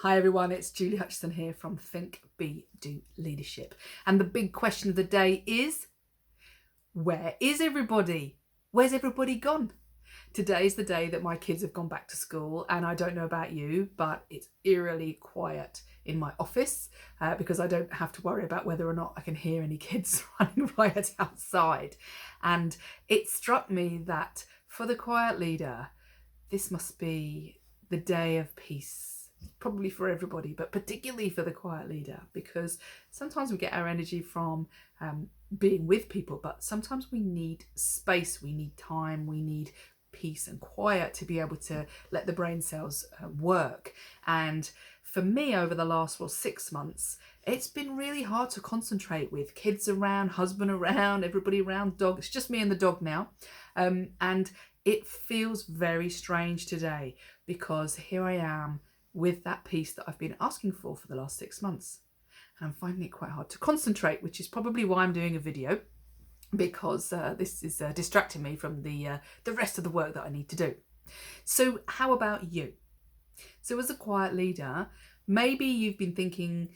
Hi everyone, it's Julie Hutchison here from Think, Be, Do Leadership. And the big question of the day is, where is everybody? Where's everybody gone? Today's the day that my kids have gone back to school, and I don't know about you, but it's eerily quiet in my office because I don't have to worry about whether or not I can hear any kids running riot outside. And it struck me that for the quiet leader, this must be the day of peace, probably for everybody, but particularly for the quiet leader, because sometimes we get our energy from being with people, but sometimes we need space, we need time, we need peace and quiet to be able to let the brain cells work. And for me, over the last 6 months, it's been really hard to concentrate with kids around, husband around, everybody around, dog. It's just me and the dog now. And it feels very strange today because here I am with that peace that I've been asking for the last 6 months. And I'm finding it quite hard to concentrate, which is probably why I'm doing a video, because this is distracting me from the rest of the work that I need to do. So how about you? So as a quiet leader, maybe you've been thinking,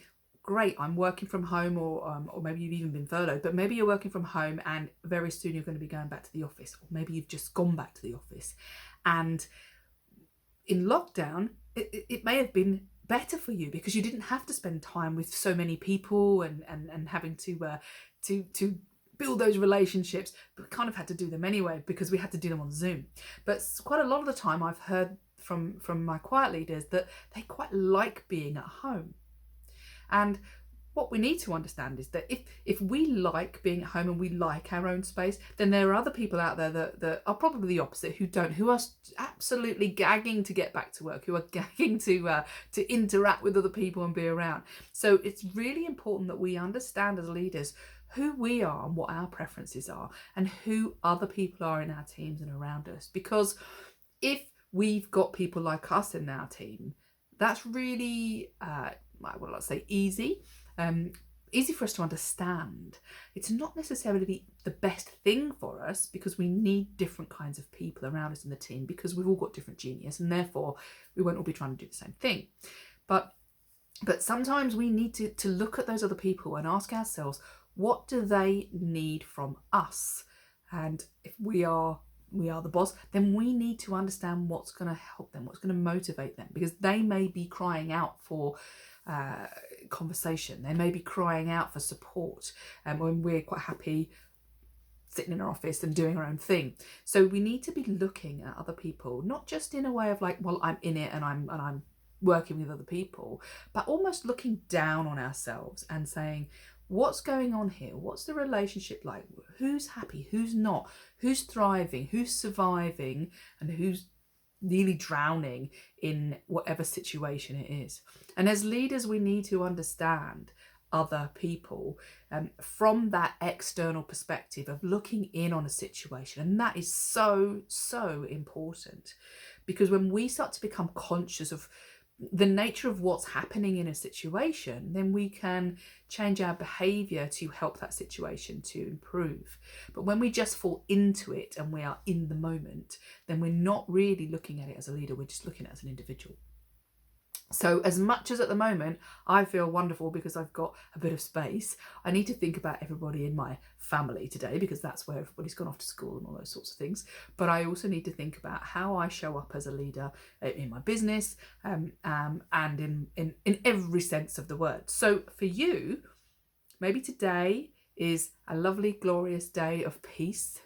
great, I'm working from home, or maybe you've even been furloughed, but maybe you're working from home and very soon you're going to be going back to the office, or maybe you've just gone back to the office. And in lockdown, it may have been better for you because you didn't have to spend time with so many people and having to build those relationships, but we kind of had to do them anyway because we had to do them on Zoom. But quite a lot of the time I've heard from my quiet leaders that they quite like being at home. And what we need to understand is that if we like being at home and we like our own space, then there are other people out there that are probably the opposite, who are absolutely gagging to get back to work, who are gagging to interact with other people and be around. So it's really important that we understand as leaders who we are and what our preferences are and who other people are in our teams and around us. Because if we've got people like us in our team, that's really, let's say easy. Easy for us to understand. It's not necessarily the best thing for us because we need different kinds of people around us in the team because we've all got different genius and therefore we won't all be trying to do the same thing. But sometimes we need to look at those other people and ask ourselves, what do they need from us? And if we are the boss, then we need to understand what's going to help them, what's going to motivate them, because they may be crying out for conversation, they may be crying out for support, when we're quite happy sitting in our office and doing our own thing. So we need to be looking at other people, not just in a way of like, well, I'm in it and I'm working with other people, but almost looking down on ourselves and saying, what's going on here? What's the relationship like? Who's happy? Who's not? Who's thriving? Who's surviving? And who's nearly drowning in whatever situation it is? And as leaders, we need to understand other people from that external perspective of looking in on a situation. And that is so, so important, because when we start to become conscious of the nature of what's happening in a situation, then we can change our behaviour to help that situation to improve. But when we just fall into it and we are in the moment, then we're not really looking at it as a leader, we're just looking at it as an individual. So as much as at the moment I feel wonderful because I've got a bit of space, I need to think about everybody in my family today because that's where everybody's gone off to school and all those sorts of things. But I also need to think about how I show up as a leader in my business and in every sense of the word. So for you, maybe today is a lovely, glorious day of peace,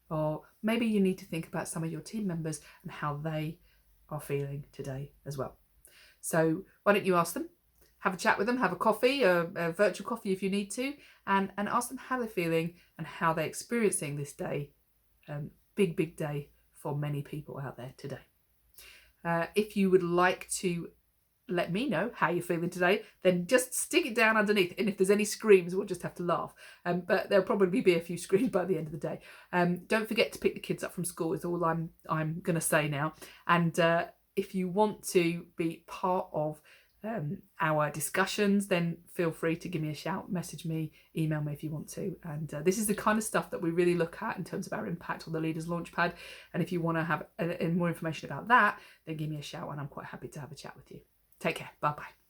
or maybe you need to think about some of your team members and how they are feeling today as well. So why don't you ask them, have a chat with them, have a coffee, a virtual coffee if you need to, and ask them how they're feeling and how they're experiencing this day. Big day for many people out there today. If you would like to let me know how you're feeling today, then just stick it down underneath. And if there's any screams, we'll just have to laugh. But there'll probably be a few screams by the end of the day. Don't forget to pick the kids up from school is all I'm going to say now. And if you want to be part of our discussions, then feel free to give me a shout, message me, email me if you want to. And this is the kind of stuff that we really look at in terms of our impact on the Leaders Launchpad. And if you want to have more information about that, then give me a shout and I'm quite happy to have a chat with you. Take care. Bye bye.